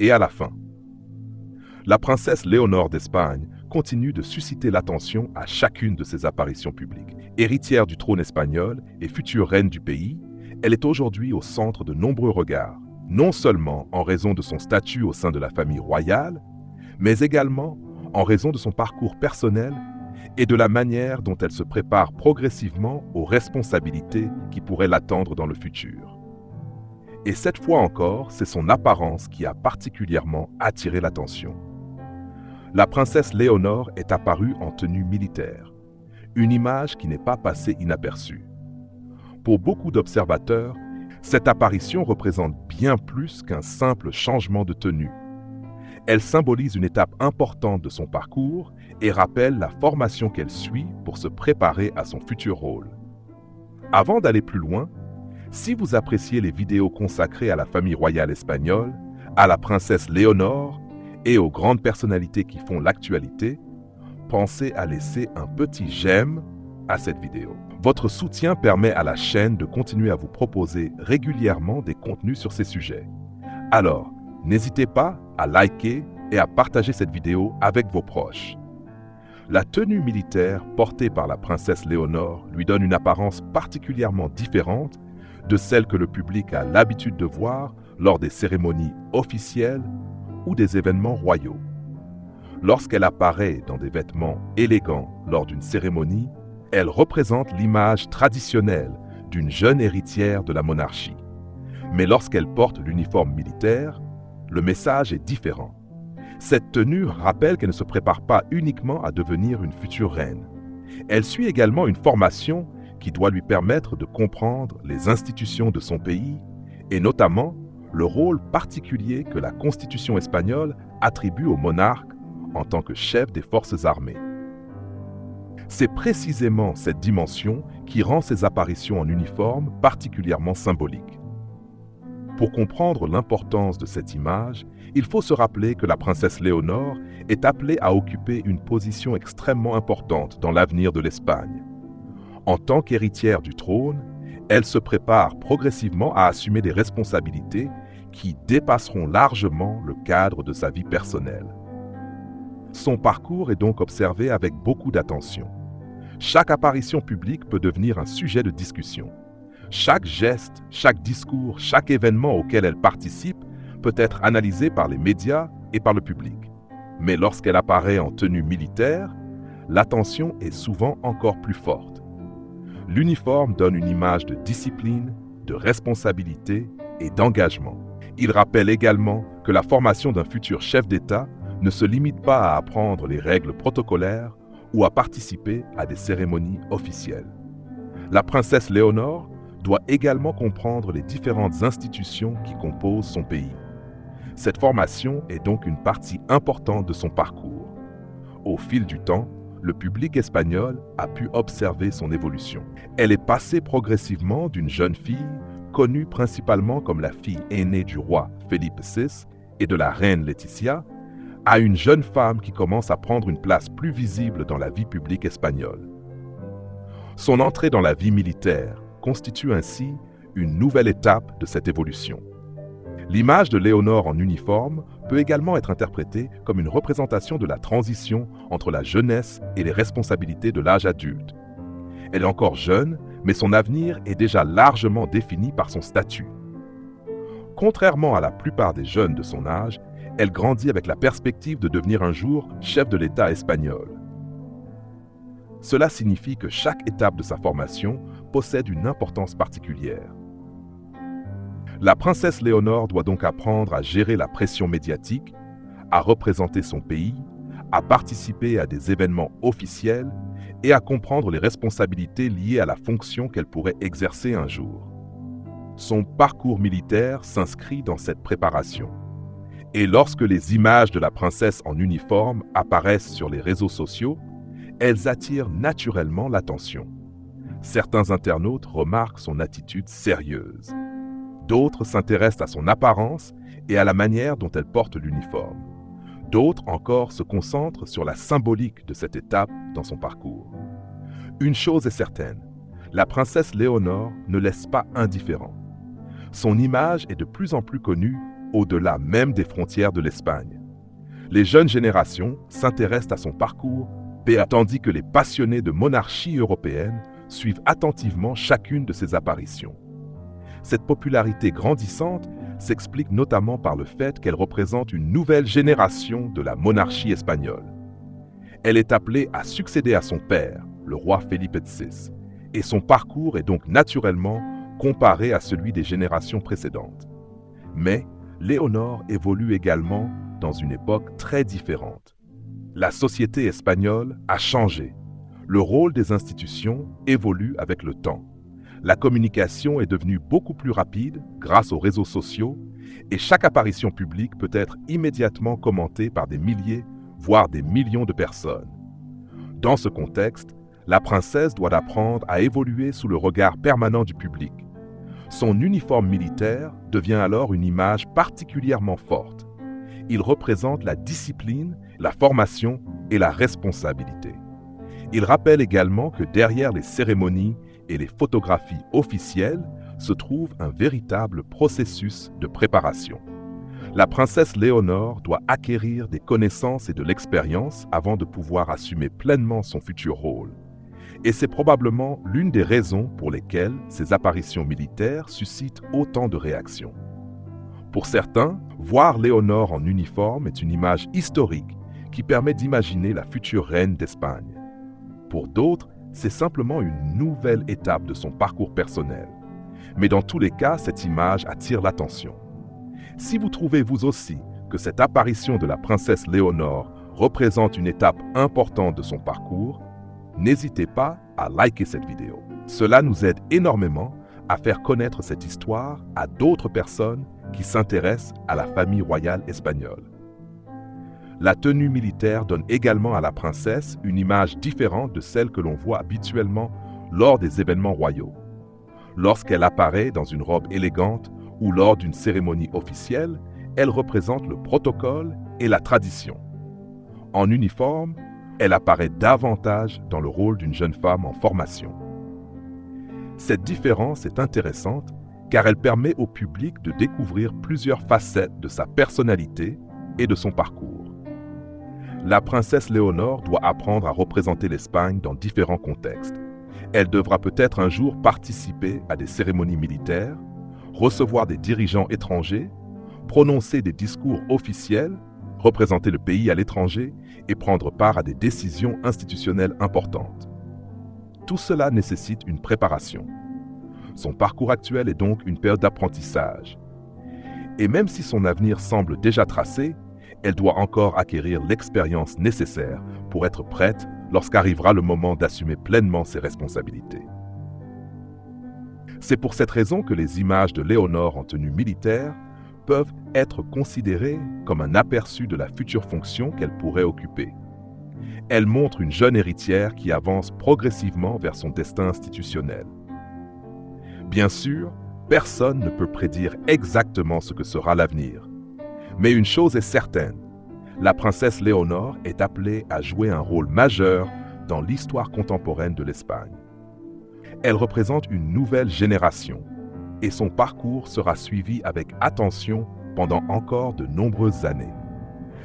Et à la fin, la princesse Léonore d'Espagne continue de susciter l'attention à chacune de ses apparitions publiques. Héritière du trône espagnol et future reine du pays, elle est aujourd'hui au centre de nombreux regards, non seulement en raison de son statut au sein de la famille royale, mais également en raison de son parcours personnel et de la manière dont elle se prépare progressivement aux responsabilités qui pourraient l'attendre dans le futur. Et cette fois encore, c'est son apparence qui a particulièrement attiré l'attention. La princesse Léonore est apparue en tenue militaire, une image qui n'est pas passée inaperçue. Pour beaucoup d'observateurs, cette apparition représente bien plus qu'un simple changement de tenue. Elle symbolise une étape importante de son parcours et rappelle la formation qu'elle suit pour se préparer à son futur rôle. Avant d'aller plus loin, si vous appréciez les vidéos consacrées à la famille royale espagnole, à la princesse Léonore et aux grandes personnalités qui font l'actualité, pensez à laisser un petit j'aime à cette vidéo. Votre soutien permet à la chaîne de continuer à vous proposer régulièrement des contenus sur ces sujets. Alors, n'hésitez pas à liker et à partager cette vidéo avec vos proches. La tenue militaire portée par la princesse Léonore lui donne une apparence particulièrement différente de celle que le public a l'habitude de voir lors des cérémonies officielles ou des événements royaux. Lorsqu'elle apparaît dans des vêtements élégants lors d'une cérémonie, elle représente l'image traditionnelle d'une jeune héritière de la monarchie. Mais lorsqu'elle porte l'uniforme militaire, le message est différent. Cette tenue rappelle qu'elle ne se prépare pas uniquement à devenir une future reine. Elle suit également une formation qui doit lui permettre de comprendre les institutions de son pays et notamment le rôle particulier que la Constitution espagnole attribue au monarque en tant que chef des forces armées. C'est précisément cette dimension qui rend ses apparitions en uniforme particulièrement symboliques. Pour comprendre l'importance de cette image, il faut se rappeler que la princesse Léonore est appelée à occuper une position extrêmement importante dans l'avenir de l'Espagne. En tant qu'héritière du trône, elle se prépare progressivement à assumer des responsabilités qui dépasseront largement le cadre de sa vie personnelle. Son parcours est donc observé avec beaucoup d'attention. Chaque apparition publique peut devenir un sujet de discussion. Chaque geste, chaque discours, chaque événement auquel elle participe peut être analysé par les médias et par le public. Mais lorsqu'elle apparaît en tenue militaire, l'attention est souvent encore plus forte. L'uniforme donne une image de discipline, de responsabilité et d'engagement. Il rappelle également que la formation d'un futur chef d'État ne se limite pas à apprendre les règles protocolaires ou à participer à des cérémonies officielles. La princesse Léonore doit également comprendre les différentes institutions qui composent son pays. Cette formation est donc une partie importante de son parcours. Au fil du temps, le public espagnol a pu observer son évolution. Elle est passée progressivement d'une jeune fille, connue principalement comme la fille aînée du roi Felipe VI et de la reine Laetitia, à une jeune femme qui commence à prendre une place plus visible dans la vie publique espagnole. Son entrée dans la vie militaire constitue ainsi une nouvelle étape de cette évolution. L'image de Léonore en uniforme peut également être interprétée comme une représentation de la transition entre la jeunesse et les responsabilités de l'âge adulte. Elle est encore jeune, mais son avenir est déjà largement défini par son statut. Contrairement à la plupart des jeunes de son âge, elle grandit avec la perspective de devenir un jour chef de l'État espagnol. Cela signifie que chaque étape de sa formation possède une importance particulière. La princesse Léonore doit donc apprendre à gérer la pression médiatique, à représenter son pays, à participer à des événements officiels et à comprendre les responsabilités liées à la fonction qu'elle pourrait exercer un jour. Son parcours militaire s'inscrit dans cette préparation. Et lorsque les images de la princesse en uniforme apparaissent sur les réseaux sociaux, elles attirent naturellement l'attention. Certains internautes remarquent son attitude sérieuse. D'autres s'intéressent à son apparence et à la manière dont elle porte l'uniforme. D'autres encore se concentrent sur la symbolique de cette étape dans son parcours. Une chose est certaine, la princesse Léonore ne laisse pas indifférent. Son image est de plus en plus connue au-delà même des frontières de l'Espagne. Les jeunes générations s'intéressent à son parcours, tandis que les passionnés de monarchie européenne suivent attentivement chacune de ses apparitions. Cette popularité grandissante s'explique notamment par le fait qu'elle représente une nouvelle génération de la monarchie espagnole. Elle est appelée à succéder à son père, le roi Felipe VI, et son parcours est donc naturellement comparé à celui des générations précédentes. Mais Léonore évolue également dans une époque très différente. La société espagnole a changé. Le rôle des institutions évolue avec le temps. La communication est devenue beaucoup plus rapide grâce aux réseaux sociaux et chaque apparition publique peut être immédiatement commentée par des milliers, voire des millions de personnes. Dans ce contexte, la princesse doit apprendre à évoluer sous le regard permanent du public. Son uniforme militaire devient alors une image particulièrement forte. Il représente la discipline, la formation et la responsabilité. Il rappelle également que derrière les cérémonies et les photographies officielles se trouve un véritable processus de préparation. La princesse Léonore doit acquérir des connaissances et de l'expérience avant de pouvoir assumer pleinement son futur rôle. Et c'est probablement l'une des raisons pour lesquelles ces apparitions militaires suscitent autant de réactions. Pour certains, voir Léonore en uniforme est une image historique qui permet d'imaginer la future reine d'Espagne. Pour d'autres, c'est simplement une nouvelle étape de son parcours personnel. Mais dans tous les cas, cette image attire l'attention. Si vous trouvez vous aussi que cette apparition de la princesse Léonore représente une étape importante de son parcours, n'hésitez pas à liker cette vidéo. Cela nous aide énormément à faire connaître cette histoire à d'autres personnes qui s'intéressent à la famille royale espagnole. La tenue militaire donne également à la princesse une image différente de celle que l'on voit habituellement lors des événements royaux. Lorsqu'elle apparaît dans une robe élégante ou lors d'une cérémonie officielle, elle représente le protocole et la tradition. En uniforme, elle apparaît davantage dans le rôle d'une jeune femme en formation. Cette différence est intéressante car elle permet au public de découvrir plusieurs facettes de sa personnalité et de son parcours. La princesse Léonore doit apprendre à représenter l'Espagne dans différents contextes. Elle devra peut-être un jour participer à des cérémonies militaires, recevoir des dirigeants étrangers, prononcer des discours officiels, représenter le pays à l'étranger et prendre part à des décisions institutionnelles importantes. Tout cela nécessite une préparation. Son parcours actuel est donc une période d'apprentissage. Et même si son avenir semble déjà tracé, elle doit encore acquérir l'expérience nécessaire pour être prête lorsqu'arrivera le moment d'assumer pleinement ses responsabilités. C'est pour cette raison que les images de Léonore en tenue militaire peuvent être considérées comme un aperçu de la future fonction qu'elle pourrait occuper. Elle montre une jeune héritière qui avance progressivement vers son destin institutionnel. Bien sûr, personne ne peut prédire exactement ce que sera l'avenir. Mais une chose est certaine, la princesse Léonore est appelée à jouer un rôle majeur dans l'histoire contemporaine de l'Espagne. Elle représente une nouvelle génération et son parcours sera suivi avec attention pendant encore de nombreuses années.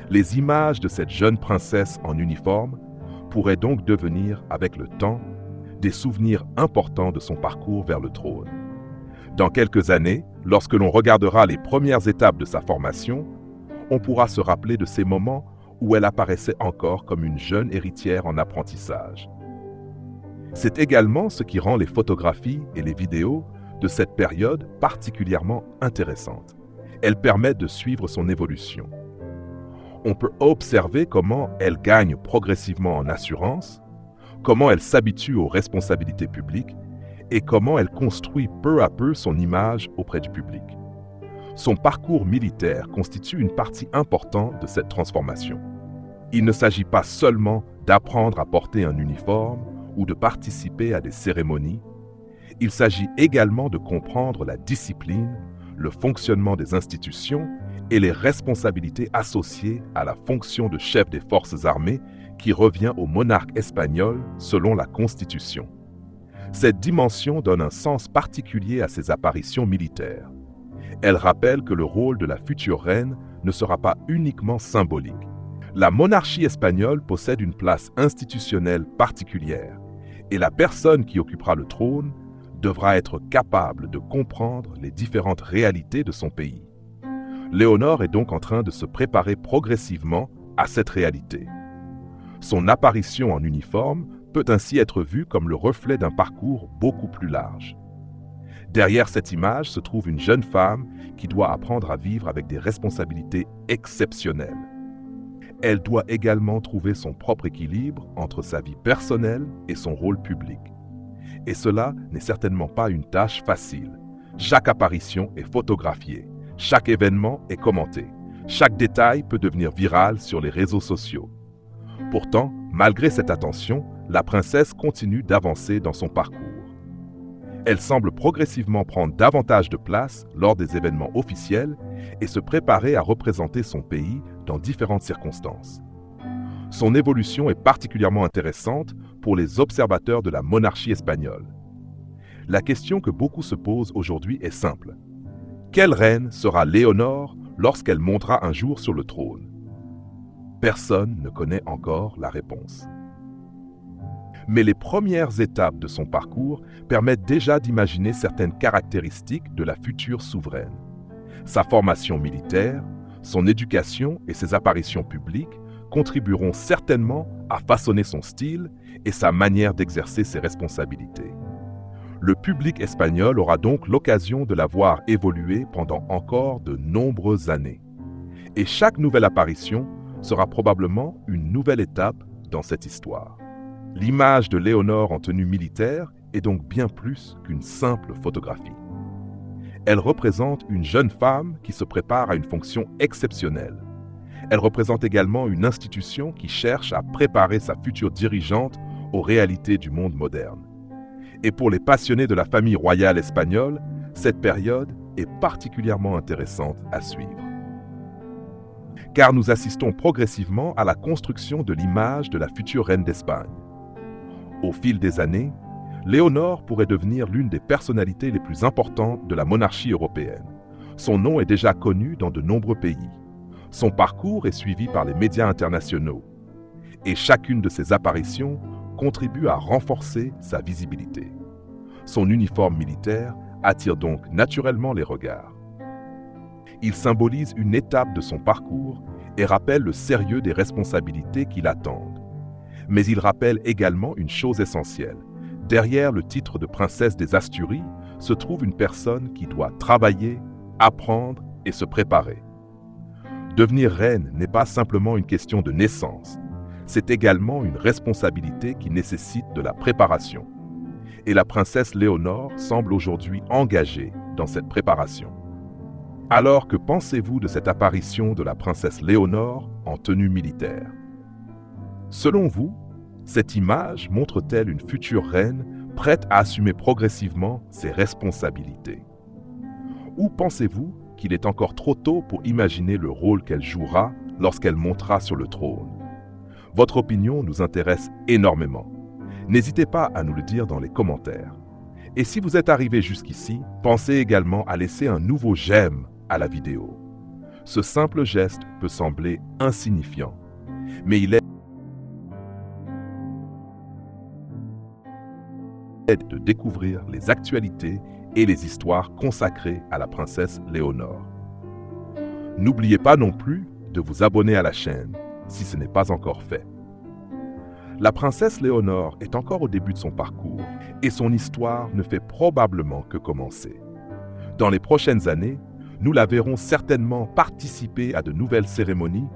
Les images de cette jeune princesse en uniforme pourraient donc devenir, avec le temps, des souvenirs importants de son parcours vers le trône. Dans quelques années, lorsque l'on regardera les premières étapes de sa formation, on pourra se rappeler de ces moments où elle apparaissait encore comme une jeune héritière en apprentissage. C'est également ce qui rend les photographies et les vidéos de cette période particulièrement intéressantes. Elles permettent de suivre son évolution. On peut observer comment elle gagne progressivement en assurance, comment elle s'habitue aux responsabilités publiques et comment elle construit peu à peu son image auprès du public. Son parcours militaire constitue une partie importante de cette transformation. Il ne s'agit pas seulement d'apprendre à porter un uniforme ou de participer à des cérémonies. Il s'agit également de comprendre la discipline, le fonctionnement des institutions et les responsabilités associées à la fonction de chef des forces armées qui revient au monarque espagnol selon la Constitution. Cette dimension donne un sens particulier à ces apparitions militaires. Elle rappelle que le rôle de la future reine ne sera pas uniquement symbolique. La monarchie espagnole possède une place institutionnelle particulière et la personne qui occupera le trône devra être capable de comprendre les différentes réalités de son pays. Léonore est donc en train de se préparer progressivement à cette réalité. Son apparition en uniforme peut ainsi être vue comme le reflet d'un parcours beaucoup plus large. Derrière cette image se trouve une jeune femme qui doit apprendre à vivre avec des responsabilités exceptionnelles. Elle doit également trouver son propre équilibre entre sa vie personnelle et son rôle public. Et cela n'est certainement pas une tâche facile. Chaque apparition est photographiée, chaque événement est commenté, chaque détail peut devenir viral sur les réseaux sociaux. Pourtant, malgré cette attention, la princesse continue d'avancer dans son parcours. Elle semble progressivement prendre davantage de place lors des événements officiels et se préparer à représenter son pays dans différentes circonstances. Son évolution est particulièrement intéressante pour les observateurs de la monarchie espagnole. La question que beaucoup se posent aujourd'hui est simple. Quelle reine sera Léonore lorsqu'elle montera un jour sur le trône? Personne ne connaît encore la réponse. Mais les premières étapes de son parcours permettent déjà d'imaginer certaines caractéristiques de la future souveraine. Sa formation militaire, son éducation et ses apparitions publiques contribueront certainement à façonner son style et sa manière d'exercer ses responsabilités. Le public espagnol aura donc l'occasion de la voir évoluer pendant encore de nombreuses années. Et chaque nouvelle apparition sera probablement une nouvelle étape dans cette histoire. L'image de Léonore en tenue militaire est donc bien plus qu'une simple photographie. Elle représente une jeune femme qui se prépare à une fonction exceptionnelle. Elle représente également une institution qui cherche à préparer sa future dirigeante aux réalités du monde moderne. Et pour les passionnés de la famille royale espagnole, cette période est particulièrement intéressante à suivre. Car nous assistons progressivement à la construction de l'image de la future reine d'Espagne. Au fil des années, Léonore pourrait devenir l'une des personnalités les plus importantes de la monarchie européenne. Son nom est déjà connu dans de nombreux pays. Son parcours est suivi par les médias internationaux. Et chacune de ses apparitions contribue à renforcer sa visibilité. Son uniforme militaire attire donc naturellement les regards. Il symbolise une étape de son parcours et rappelle le sérieux des responsabilités qui l'attendent. Mais il rappelle également une chose essentielle. Derrière le titre de princesse des Asturies se trouve une personne qui doit travailler, apprendre et se préparer. Devenir reine n'est pas simplement une question de naissance, c'est également une responsabilité qui nécessite de la préparation. Et la princesse Léonore semble aujourd'hui engagée dans cette préparation. Alors que pensez-vous de cette apparition de la princesse Léonore en tenue militaire? Selon vous, cette image montre-t-elle une future reine prête à assumer progressivement ses responsabilités? Ou pensez-vous qu'il est encore trop tôt pour imaginer le rôle qu'elle jouera lorsqu'elle montera sur le trône? Votre opinion nous intéresse énormément. N'hésitez pas à nous le dire dans les commentaires. Et si vous êtes arrivé jusqu'ici, pensez également à laisser un nouveau j'aime à la vidéo. Ce simple geste peut sembler insignifiant, mais il aide de découvrir les actualités et les histoires consacrées à la princesse Léonore. N'oubliez pas non plus de vous abonner à la chaîne si ce n'est pas encore fait. La princesse Léonore est encore au début de son parcours et son histoire ne fait probablement que commencer. Dans les prochaines années, nous la verrons certainement participer à de nouvelles cérémonies,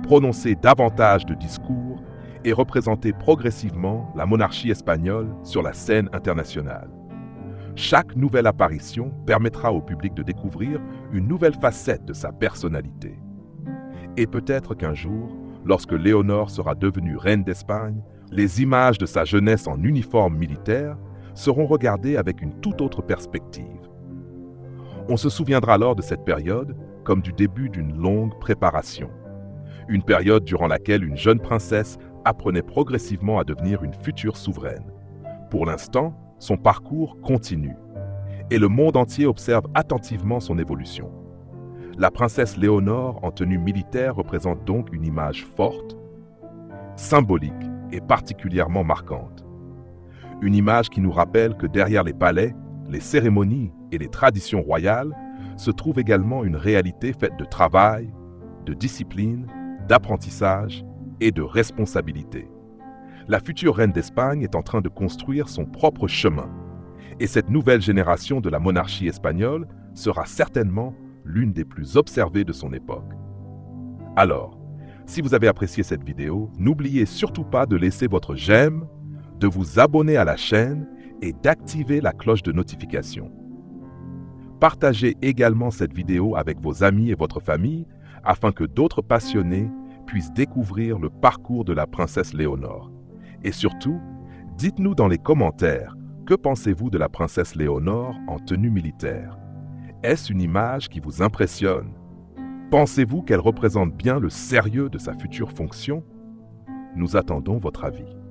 prononcer davantage de discours et représenter progressivement la monarchie espagnole sur la scène internationale. Chaque nouvelle apparition permettra au public de découvrir une nouvelle facette de sa personnalité. Et peut-être qu'un jour, lorsque Léonore sera devenue reine d'Espagne, les images de sa jeunesse en uniforme militaire seront regardées avec une toute autre perspective. On se souviendra alors de cette période comme du début d'une longue préparation. Une période durant laquelle une jeune princesse apprenait progressivement à devenir une future souveraine. Pour l'instant, son parcours continue. et le monde entier observe attentivement son évolution. La princesse Léonore en tenue militaire représente donc une image forte, symbolique et particulièrement marquante. Une image qui nous rappelle que derrière les palais, les cérémonies et les traditions royales se trouve également une réalité faite de travail, de discipline, d'apprentissage et de responsabilité. La future reine d'Espagne est en train de construire son propre chemin. Et cette nouvelle génération de la monarchie espagnole sera certainement l'une des plus observées de son époque. Alors, si vous avez apprécié cette vidéo, n'oubliez surtout pas de laisser votre j'aime, de vous abonner à la chaîne et d'activer la cloche de notification. Partagez également cette vidéo avec vos amis et votre famille afin que d'autres passionnés puissent découvrir le parcours de la princesse Léonore. Et surtout, dites-nous dans les commentaires, que pensez-vous de la princesse Léonore en tenue militaire? Est-ce une image qui vous impressionne? Pensez-vous qu'elle représente bien le sérieux de sa future fonction? Nous attendons votre avis.